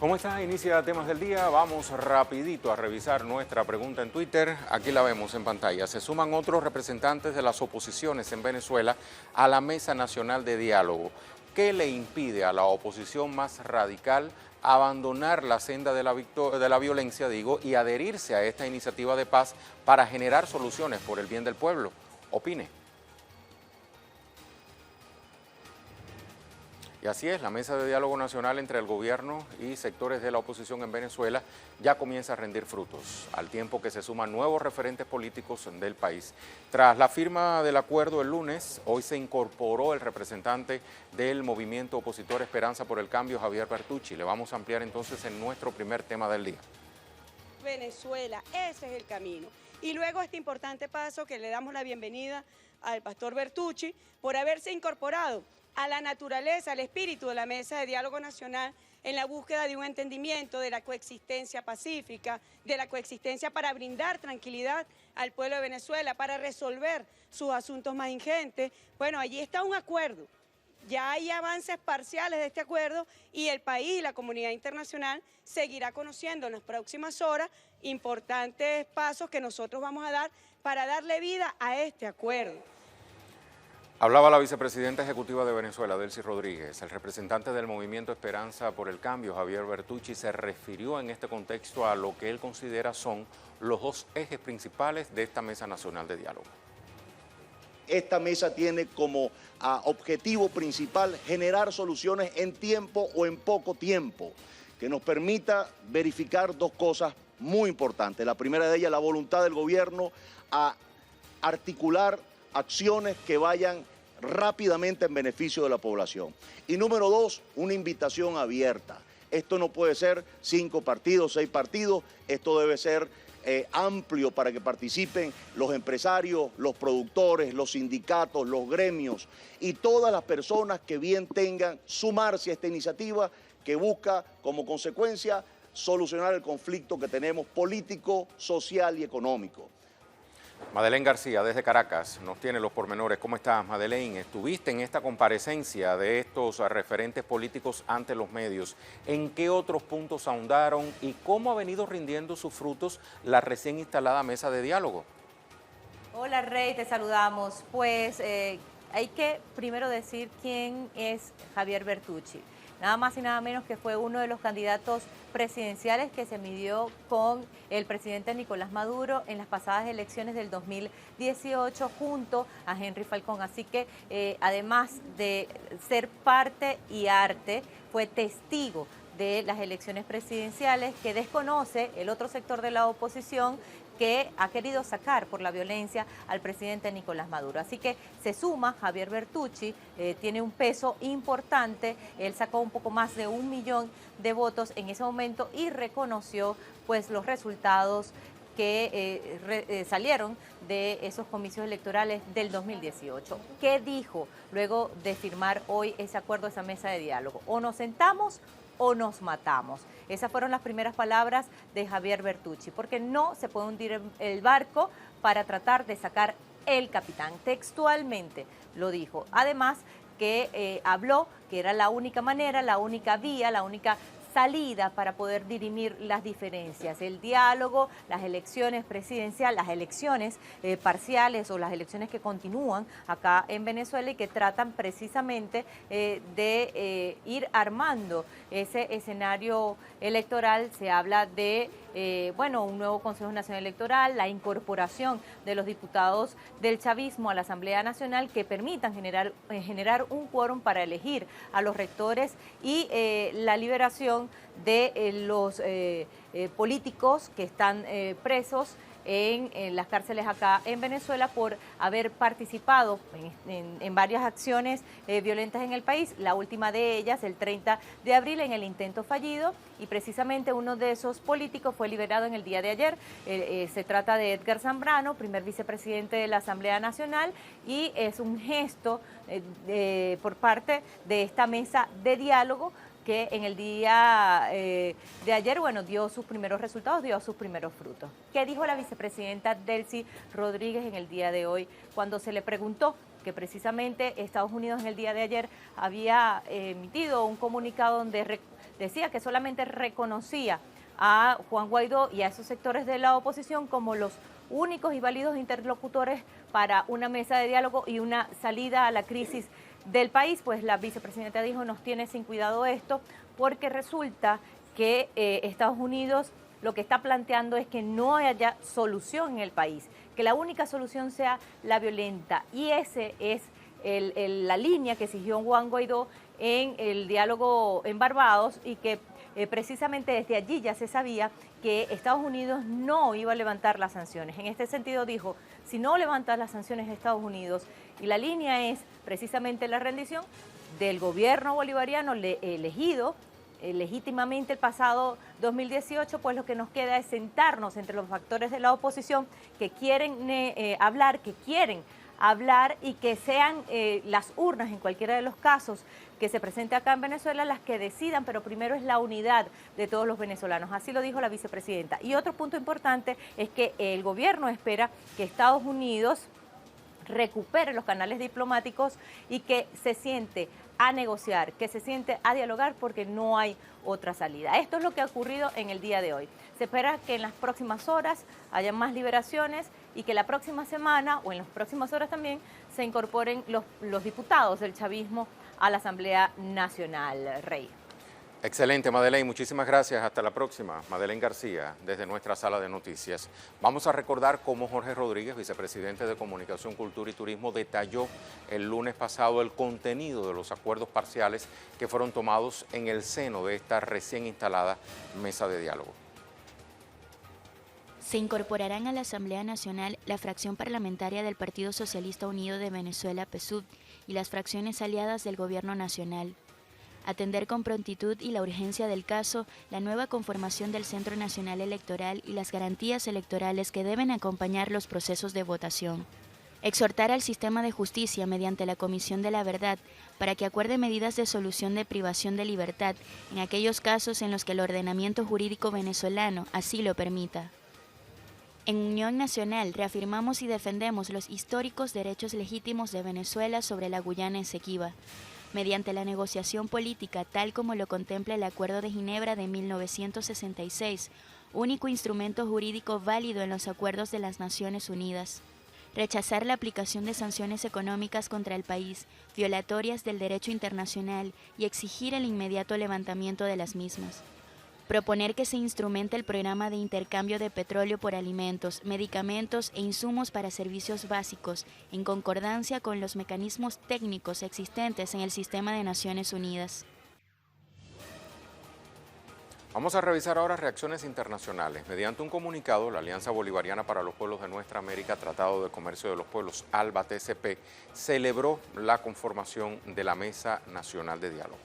¿Cómo está? Inicia temas del día. Vamos rapidito a revisar nuestra pregunta en Twitter. Aquí la vemos en pantalla. Se suman otros representantes de las oposiciones en Venezuela a la Mesa Nacional de Diálogo. ¿Qué le impide a la oposición más radical abandonar la senda de la violencia, y adherirse a esta iniciativa de paz para generar soluciones por el bien del pueblo? Opine. Y así es, la mesa de diálogo nacional entre el gobierno y sectores de la oposición en Venezuela ya comienza a rendir frutos, al tiempo que se suman nuevos referentes políticos del país. Tras la firma del acuerdo el lunes, hoy se incorporó el representante del movimiento opositor Esperanza por el Cambio, Javier Bertucci. Le vamos a ampliar entonces en nuestro primer tema del día. Venezuela, ese es el camino. Y luego este importante paso que le damos la bienvenida al pastor Bertucci por haberse incorporado a la naturaleza, al espíritu de la Mesa de Diálogo Nacional en la búsqueda de un entendimiento de la coexistencia pacífica, de la coexistencia para brindar tranquilidad al pueblo de Venezuela, para resolver sus asuntos más ingentes. Bueno, allí está un acuerdo. Ya hay avances parciales de este acuerdo y el país y la comunidad internacional seguirá conociendo en las próximas horas importantes pasos que nosotros vamos a dar para darle vida a este acuerdo. Hablaba la vicepresidenta ejecutiva de Venezuela, Delcy Rodríguez. El representante del movimiento Esperanza por el Cambio, Javier Bertucci, se refirió en este contexto a lo que él considera son los dos ejes principales de esta Mesa Nacional de Diálogo. Esta mesa tiene como objetivo principal generar soluciones en tiempo o en poco tiempo, que nos permita verificar dos cosas muy importantes. La primera de ellas, la voluntad del gobierno a articular acciones que vayan rápidamente en beneficio de la población. Y número dos, una invitación abierta. Esto no puede ser 5 partidos, 6 partidos, esto debe ser amplio para que participen los empresarios, los productores, los sindicatos, los gremios y todas las personas que bien tengan sumarse a esta iniciativa que busca como consecuencia solucionar el conflicto que tenemos político, social y económico. Madeleine García, desde Caracas, nos tiene los pormenores. ¿Cómo estás, Madeleine? Estuviste en esta comparecencia de estos referentes políticos ante los medios. ¿En qué otros puntos ahondaron y cómo ha venido rindiendo sus frutos la recién instalada mesa de diálogo? Hola, Rey, te saludamos. Pues hay que primero decir quién es Javier Bertucci. Nada más y nada menos que fue uno de los candidatos presidenciales que se midió con el presidente Nicolás Maduro en las pasadas elecciones del 2018 junto a Henry Falcón. Así que además de ser parte y arte, fue testigo de las elecciones presidenciales que desconoce el otro sector de la oposición que ha querido sacar por la violencia al presidente Nicolás Maduro. Así que se suma Javier Bertucci, tiene un peso importante, él sacó un poco más de 1 millón de votos en ese momento y reconoció pues los resultados que salieron de esos comicios electorales del 2018. ¿Qué dijo luego de firmar hoy ese acuerdo, esa mesa de diálogo? O nos sentamos o nos matamos. Esas fueron las primeras palabras de Javier Bertucci, porque no se puede hundir el barco para tratar de sacar el capitán. Textualmente lo dijo. Además que habló que era la única manera, la única vía, la única salida para poder dirimir las diferencias, el diálogo, las elecciones presidenciales, las elecciones parciales o las elecciones que continúan acá en Venezuela y que tratan precisamente de ir armando ese escenario electoral. Se habla de un nuevo Consejo Nacional Electoral, la incorporación de los diputados del chavismo a la Asamblea Nacional que permitan generar un quórum para elegir a los rectores y la liberación de los políticos que están presos en las cárceles acá en Venezuela por haber participado en varias acciones violentas en el país, la última de ellas el 30 de abril en el intento fallido, y precisamente uno de esos políticos fue liberado en el día de ayer. Se trata de Edgar Zambrano, primer vicepresidente de la Asamblea Nacional, y es un gesto por parte de esta mesa de diálogo que en el día de ayer, dio sus primeros resultados, dio sus primeros frutos. ¿Qué dijo la vicepresidenta Delcy Rodríguez en el día de hoy cuando se le preguntó que precisamente Estados Unidos en el día de ayer había emitido un comunicado donde decía que solamente reconocía a Juan Guaidó y a esos sectores de la oposición como los únicos y válidos interlocutores para una mesa de diálogo y una salida a la crisis del país. Pues la vicepresidenta dijo, nos tiene sin cuidado esto, porque resulta que Estados Unidos lo que está planteando es que no haya solución en el país, que la única solución sea la violenta, y ese es la línea que siguió Juan Guaidó en el diálogo en Barbados, y que precisamente desde allí ya se sabía que Estados Unidos no iba a levantar las sanciones. En este sentido dijo, si no levanta las sanciones de Estados Unidos, y la línea es precisamente la rendición del gobierno bolivariano elegido legítimamente el pasado 2018, pues lo que nos queda es sentarnos entre los factores de la oposición que quieren hablar y que sean las urnas en cualquiera de los casos que se presente acá en Venezuela las que decidan, pero primero es la unidad de todos los venezolanos. Así lo dijo la vicepresidenta. Y otro punto importante es que el gobierno espera que Estados Unidos recupere los canales diplomáticos y que se siente a negociar, que se siente a dialogar, porque no hay otra salida. Esto es lo que ha ocurrido en el día de hoy. Se espera que en las próximas horas haya más liberaciones y que la próxima semana o en las próximas horas también se incorporen los diputados del chavismo a la Asamblea Nacional. Rey. Excelente, Madeleine, muchísimas gracias. Hasta la próxima. Madeleine García, desde nuestra sala de noticias. Vamos a recordar cómo Jorge Rodríguez, vicepresidente de Comunicación, Cultura y Turismo, detalló el lunes pasado el contenido de los acuerdos parciales que fueron tomados en el seno de esta recién instalada mesa de diálogo. Se incorporarán a la Asamblea Nacional la fracción parlamentaria del Partido Socialista Unido de Venezuela, PSUV, y las fracciones aliadas del Gobierno Nacional. Atender con prontitud y la urgencia del caso, la nueva conformación del Centro Nacional Electoral y las garantías electorales que deben acompañar los procesos de votación. Exhortar al sistema de justicia mediante la Comisión de la Verdad para que acuerde medidas de solución de privación de libertad en aquellos casos en los que el ordenamiento jurídico venezolano así lo permita. En Unión Nacional reafirmamos y defendemos los históricos derechos legítimos de Venezuela sobre la Guyana Esequiba, mediante la negociación política tal como lo contempla el Acuerdo de Ginebra de 1966, único instrumento jurídico válido en los acuerdos de las Naciones Unidas. Rechazar la aplicación de sanciones económicas contra el país, violatorias del derecho internacional, y exigir el inmediato levantamiento de las mismas. Proponer que se instrumente el programa de intercambio de petróleo por alimentos, medicamentos e insumos para servicios básicos, en concordancia con los mecanismos técnicos existentes en el sistema de Naciones Unidas. Vamos a revisar ahora reacciones internacionales. Mediante un comunicado, la Alianza Bolivariana para los Pueblos de Nuestra América, Tratado de Comercio de los Pueblos, ALBA-TCP, celebró la conformación de la Mesa Nacional de Diálogo.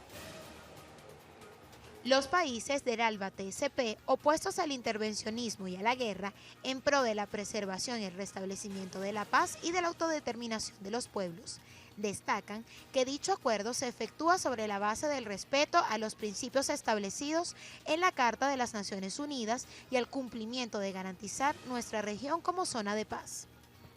Los países del ALBA-TCP, opuestos al intervencionismo y a la guerra, en pro de la preservación y el restablecimiento de la paz y de la autodeterminación de los pueblos, destacan que dicho acuerdo se efectúa sobre la base del respeto a los principios establecidos en la Carta de las Naciones Unidas y al cumplimiento de garantizar nuestra región como zona de paz.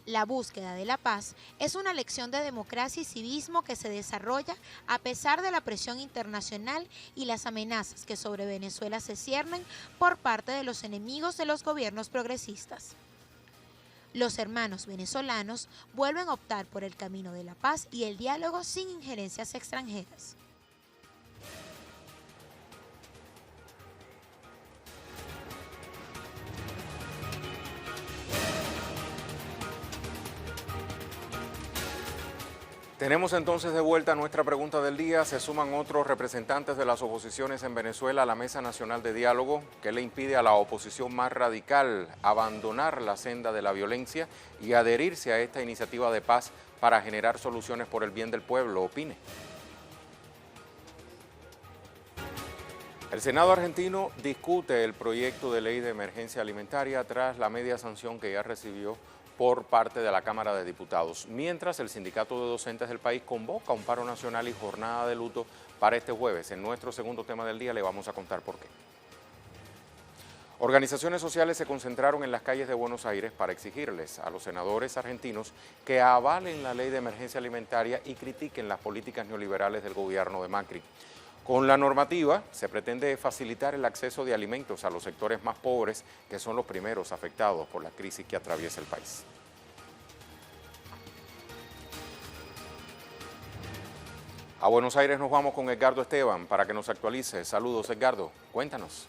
La búsqueda de la paz es una lección de democracia y civismo que se desarrolla a pesar de la presión internacional y las amenazas que sobre Venezuela se ciernen por parte de los enemigos de los gobiernos progresistas. Los hermanos venezolanos vuelven a optar por el camino de la paz y el diálogo sin injerencias extranjeras. Tenemos entonces de vuelta nuestra pregunta del día. Se suman otros representantes de las oposiciones en Venezuela a la Mesa Nacional de Diálogo. ¿Qué le impide a la oposición más radical abandonar la senda de la violencia y adherirse a esta iniciativa de paz para generar soluciones por el bien del pueblo? Opine. El Senado argentino discute el proyecto de ley de emergencia alimentaria tras la media sanción que ya recibió por parte de la Cámara de Diputados, mientras el Sindicato de Docentes del país convoca un paro nacional y jornada de luto para este jueves. En nuestro segundo tema del día le vamos a contar por qué. Organizaciones sociales se concentraron en las calles de Buenos Aires para exigirles a los senadores argentinos que avalen la ley de emergencia alimentaria y critiquen las políticas neoliberales del gobierno de Macri. Con la normativa se pretende facilitar el acceso de alimentos a los sectores más pobres, que son los primeros afectados por la crisis que atraviesa el país. A Buenos Aires nos vamos con Edgardo Esteban para que nos actualice. Saludos, Edgardo. Cuéntanos.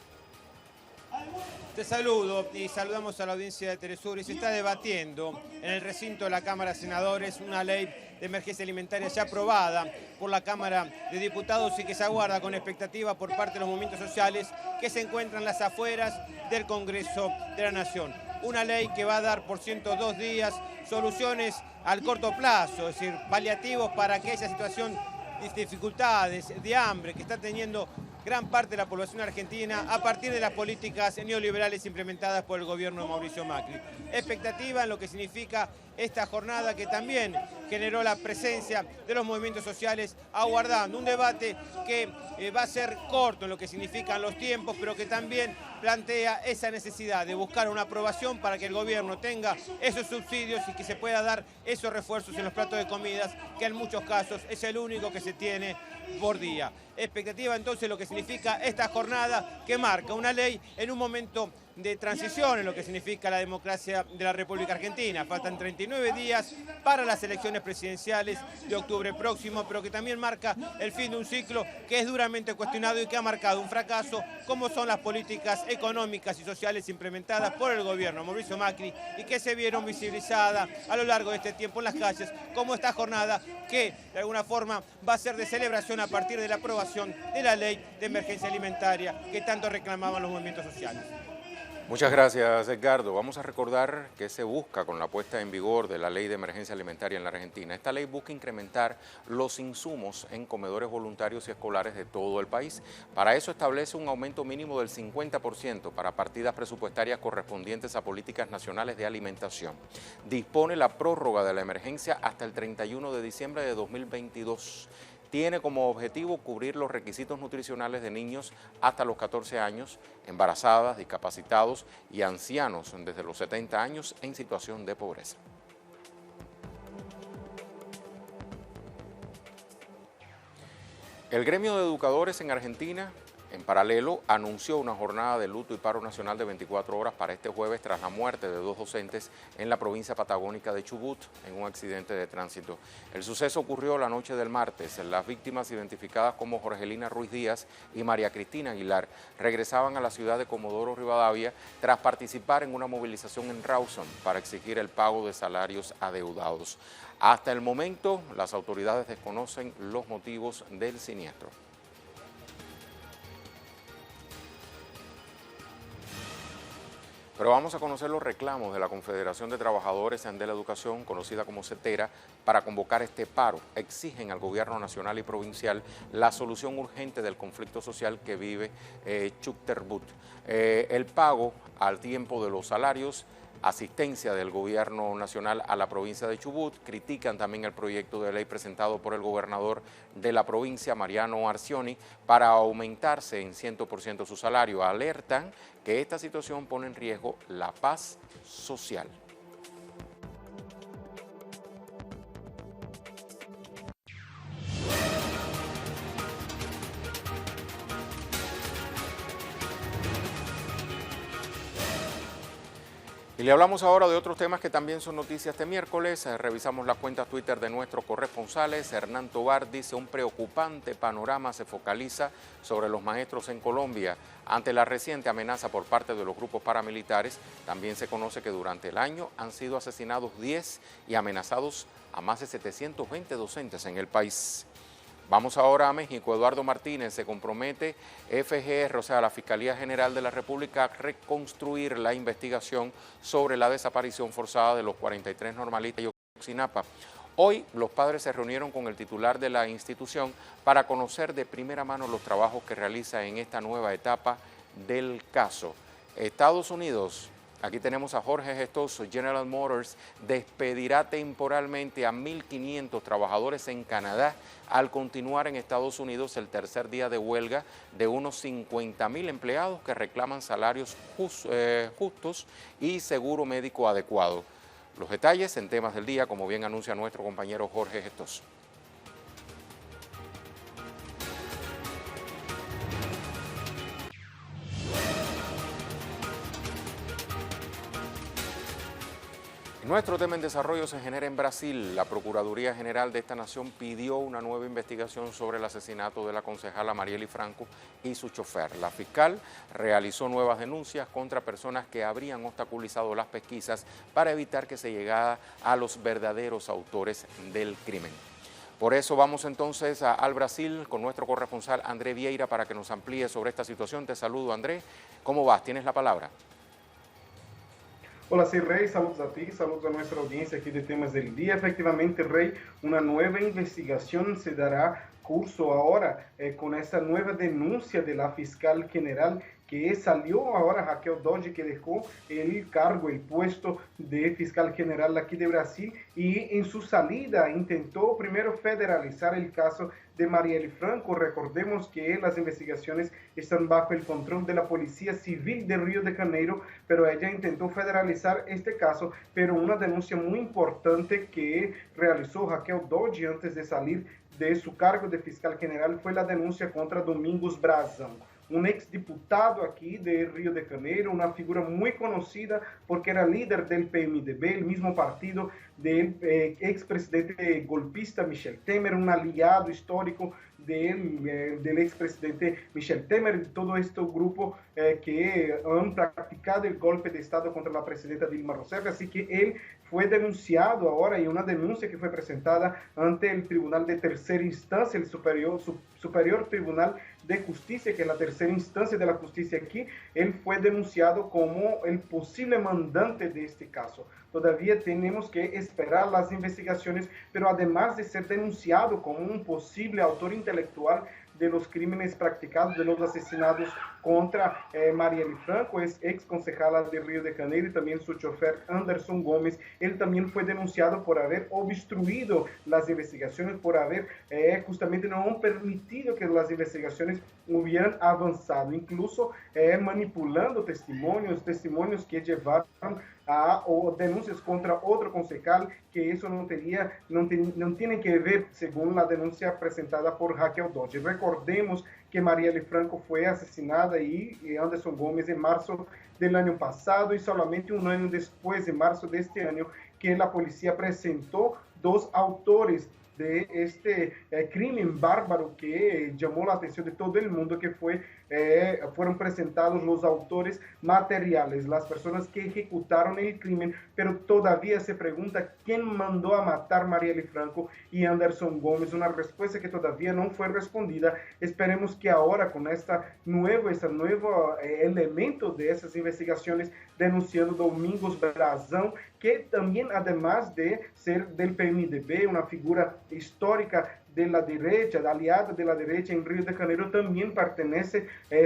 Te saludo y saludamos a la audiencia de Telesur. Y se está debatiendo en el recinto de la Cámara de Senadores una ley de emergencia alimentaria ya aprobada por la Cámara de Diputados y que se aguarda con expectativa por parte de los movimientos sociales que se encuentran en las afueras del Congreso de la Nación. Una ley que va a dar por 102 días soluciones al corto plazo, es decir, paliativos para aquella situación de dificultades, de hambre que está teniendo gran parte de la población argentina a partir de las políticas neoliberales implementadas por el gobierno de Mauricio Macri. Expectativa en lo que significa esta jornada que también generó la presencia de los movimientos sociales aguardando un debate que va a ser corto en lo que significan los tiempos, pero que también plantea esa necesidad de buscar una aprobación para que el gobierno tenga esos subsidios y que se pueda dar esos refuerzos en los platos de comidas, que en muchos casos es el único que se tiene por día. Expectativa entonces lo que significa esta jornada que marca una ley en un momento de transición en lo que significa la democracia de la República Argentina. Faltan 39 días para las elecciones presidenciales de octubre próximo, pero que también marca el fin de un ciclo que es duramente cuestionado y que ha marcado un fracaso, como son las políticas económicas y sociales implementadas por el gobierno Mauricio Macri y que se vieron visibilizadas a lo largo de este tiempo en las calles, como esta jornada que de alguna forma va a ser de celebración a partir de la aprobación de la ley de emergencia alimentaria que tanto reclamaban los movimientos sociales. Muchas gracias, Edgardo. Vamos a recordar qué se busca con la puesta en vigor de la Ley de Emergencia Alimentaria en la Argentina. Esta ley busca incrementar los insumos en comedores voluntarios y escolares de todo el país. Para eso establece un aumento mínimo del 50% para partidas presupuestarias correspondientes a políticas nacionales de alimentación. Dispone la prórroga de la emergencia hasta el 31 de diciembre de 2022. Tiene como objetivo cubrir los requisitos nutricionales de niños hasta los 14 años, embarazadas, discapacitados y ancianos desde los 70 años en situación de pobreza. El gremio de educadores en Argentina, en paralelo, anunció una jornada de luto y paro nacional de 24 horas para este jueves tras la muerte de 2 docentes en la provincia patagónica de Chubut en un accidente de tránsito. El suceso ocurrió la noche del martes. Las víctimas, identificadas como Jorgelina Ruiz Díaz y María Cristina Aguilar, regresaban a la ciudad de Comodoro Rivadavia tras participar en una movilización en Rawson para exigir el pago de salarios adeudados. Hasta el momento, las autoridades desconocen los motivos del siniestro. Pero vamos a conocer los reclamos de la Confederación de Trabajadores de la Educación, conocida como CETERA, para convocar este paro. Exigen al gobierno nacional y provincial la solución urgente del conflicto social que vive Chubut. El pago al tiempo de los salarios, asistencia del gobierno nacional a la provincia de Chubut. Critican también el proyecto de ley presentado por el gobernador de la provincia, Mariano Arcioni, para aumentarse en 100% su salario. Alertan que esta situación pone en riesgo la paz social. Y le hablamos ahora de otros temas que también son noticias este miércoles. Revisamos las cuentas Twitter de nuestros corresponsales. Hernán Tobar dice: un preocupante panorama se focaliza sobre los maestros en Colombia. Ante la reciente amenaza por parte de los grupos paramilitares, también se conoce que durante el año han sido asesinados 10 y amenazados a más de 720 docentes en el país. Vamos ahora a México. Eduardo Martínez se compromete, FGR, o sea, la Fiscalía General de la República, a reconstruir la investigación sobre la desaparición forzada de los 43 normalistas de Ayotzinapa. Hoy los padres se reunieron con el titular de la institución para conocer de primera mano los trabajos que realiza en esta nueva etapa del caso. Estados Unidos Aquí tenemos a Jorge Gestoso. General Motors despedirá temporalmente a 1.500 trabajadores en Canadá al continuar en Estados Unidos el tercer día de huelga de unos 50.000 empleados que reclaman salarios justos y seguro médico adecuado. Los detalles en temas del día, como bien anuncia nuestro compañero Jorge Gestoso. Nuestro tema en desarrollo se genera en Brasil. La Procuraduría General de esta nación pidió una nueva investigación sobre el asesinato de la concejala Mariely Franco y su chofer. La fiscal realizó nuevas denuncias contra personas que habrían obstaculizado las pesquisas para evitar que se llegara a los verdaderos autores del crimen. Por eso vamos entonces al Brasil con nuestro corresponsal André Vieira para que nos amplíe sobre esta situación. Te saludo, André. ¿Cómo vas? ¿Tienes la palabra? Hola, sí, Rey, saludos a ti, saludos a nuestra audiencia aquí de Temas del Día. Efectivamente, Rey, una nueva investigación se dará curso ahora con esta nueva denuncia de la fiscal general que salió ahora Raquel Dodge, que dejó el cargo, el puesto de fiscal general aquí de Brasil, y en su salida intentó primero federalizar el caso de Mariely Franco. Recordemos que las investigaciones están bajo el control de la Policía Civil de Río de Janeiro, pero ella intentó federalizar este caso, pero una denuncia muy importante que realizó Raquel Dodge antes de salir de su cargo de fiscal general fue la denuncia contra Domingos Brazão, un exdiputado aquí de Río de Janeiro, una figura muy conocida porque era líder del PMDB, el mismo partido del expresidente golpista Michel Temer, un aliado histórico del expresidente Michel Temer, de todo este grupo que han practicado el golpe de Estado contra la presidenta Dilma Rousseff. Así que él fue denunciado ahora y una denuncia que fue presentada ante el Tribunal de Tercera Instancia, el Superior Tribunal de Justicia, que es la tercera instancia de la justicia aquí. Él fue denunciado como el posible mandante de este caso. Todavía tenemos que esperar las investigaciones, pero además de ser denunciado como un posible autor intelectual de los crímenes practicados, de los asesinatos contra Mariely Franco, es ex concejala de Río de Janeiro, y también su chofer Anderson Gómez. Él también fue denunciado por haber obstruido las investigaciones, por haber justamente no permitido que las investigaciones hubieran avanzado, incluso manipulando testimonios que llevaron o denuncias contra otro concejal, que eso no tiene que ver, según la denuncia presentada por Raquel Dodge. Recordemos que Mariely Franco fue asesinada y Anderson Gómez en marzo del año pasado, y solamente un año después, en marzo de este año, que la policía presentó dos autores de este crimen bárbaro que llamó la atención de todo el mundo, que fueron presentados los autores materiales, las personas que ejecutaron el crimen, pero todavía se pregunta quién mandó a matar Mariely Franco y Anderson Gómez, una respuesta que todavía no fue respondida. Esperemos que ahora con este nuevo elemento de esas investigaciones denunciando Domingos Brazão, que también, además de ser del PMDB, una figura histórica de la derecha, aliada de la derecha en Río de Janeiro, también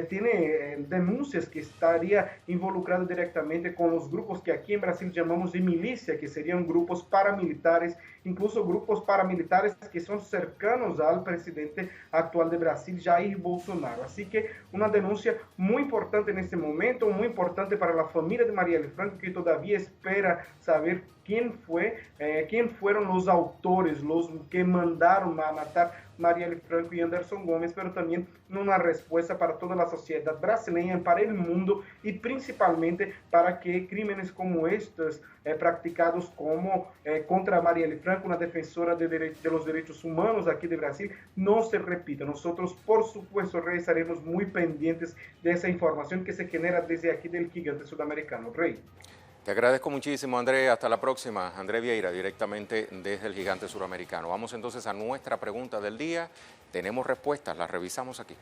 tiene denuncias que estaría involucrado directamente con los grupos que aquí en Brasil llamamos de milicia, que serían grupos paramilitares, incluso grupos paramilitares que son cercanos al presidente actual de Brasil, Jair Bolsonaro. Así que una denuncia muy importante en este momento, muy importante para la familia de Mariely Franco, que todavía espera saber quién fueron los autores, los que mandaron a matar Mariely Franco y Anderson Gómez, pero también una respuesta para toda la sociedad brasileña, para el mundo, y principalmente para que crímenes como estos practicados contra Mariely Franco, una defensora de los derechos humanos aquí de Brasil, no se repitan. Nosotros, por supuesto, Rey, estaremos muy pendientes de esa información que se genera desde aquí del gigante sudamericano. Rey. Te agradezco muchísimo, André. Hasta la próxima. André Vieira, directamente desde el gigante suramericano. Vamos entonces a nuestra pregunta del día. Tenemos respuestas, las revisamos aquí.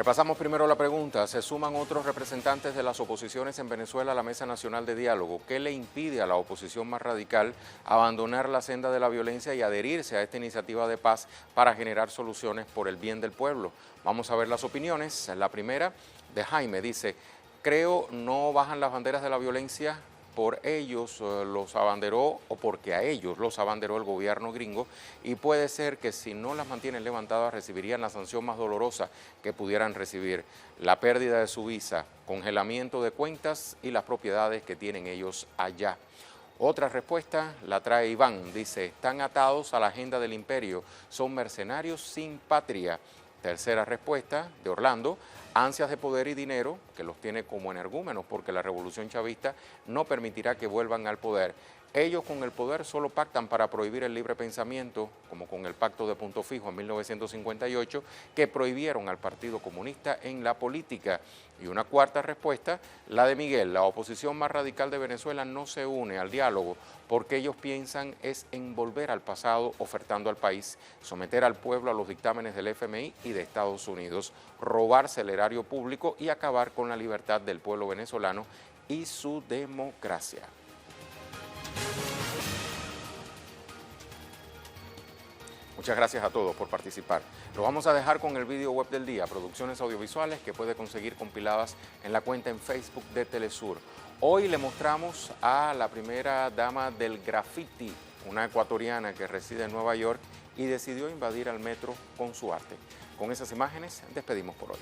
Repasamos primero la pregunta. Se suman otros representantes de las oposiciones en Venezuela a la Mesa Nacional de Diálogo. ¿Qué le impide a la oposición más radical abandonar la senda de la violencia y adherirse a esta iniciativa de paz para generar soluciones por el bien del pueblo? Vamos a ver las opiniones. La primera de Jaime dice: creo no bajan las banderas de la violencia por ellos los abanderó o porque a ellos los abanderó el gobierno gringo, y puede ser que si no las mantienen levantadas recibirían la sanción más dolorosa que pudieran recibir: la pérdida de su visa, congelamiento de cuentas y las propiedades que tienen ellos allá. Otra respuesta la trae Iván, dice: están atados a la agenda del imperio, son mercenarios sin patria. Tercera respuesta de Orlando: ansias de poder y dinero, que los tiene como energúmenos porque la revolución chavista no permitirá que vuelvan al poder. Ellos con el poder solo pactan para prohibir el libre pensamiento, como con el Pacto de Punto Fijo en 1958, que prohibieron al Partido Comunista en la política. Y una cuarta respuesta, la de Miguel: la oposición más radical de Venezuela no se une al diálogo porque ellos piensan es en volver al pasado, ofertando al país, someter al pueblo a los dictámenes del FMI y de Estados Unidos, robarse el erario público y acabar con la libertad del pueblo venezolano y su democracia. Muchas gracias a todos por participar. Lo vamos a dejar con el vídeo web del día, producciones audiovisuales que puede conseguir compiladas en la cuenta en Facebook de Telesur. Hoy le mostramos a la primera dama del graffiti, una ecuatoriana que reside en Nueva York y decidió invadir al metro con su arte. Con esas imágenes despedimos por hoy.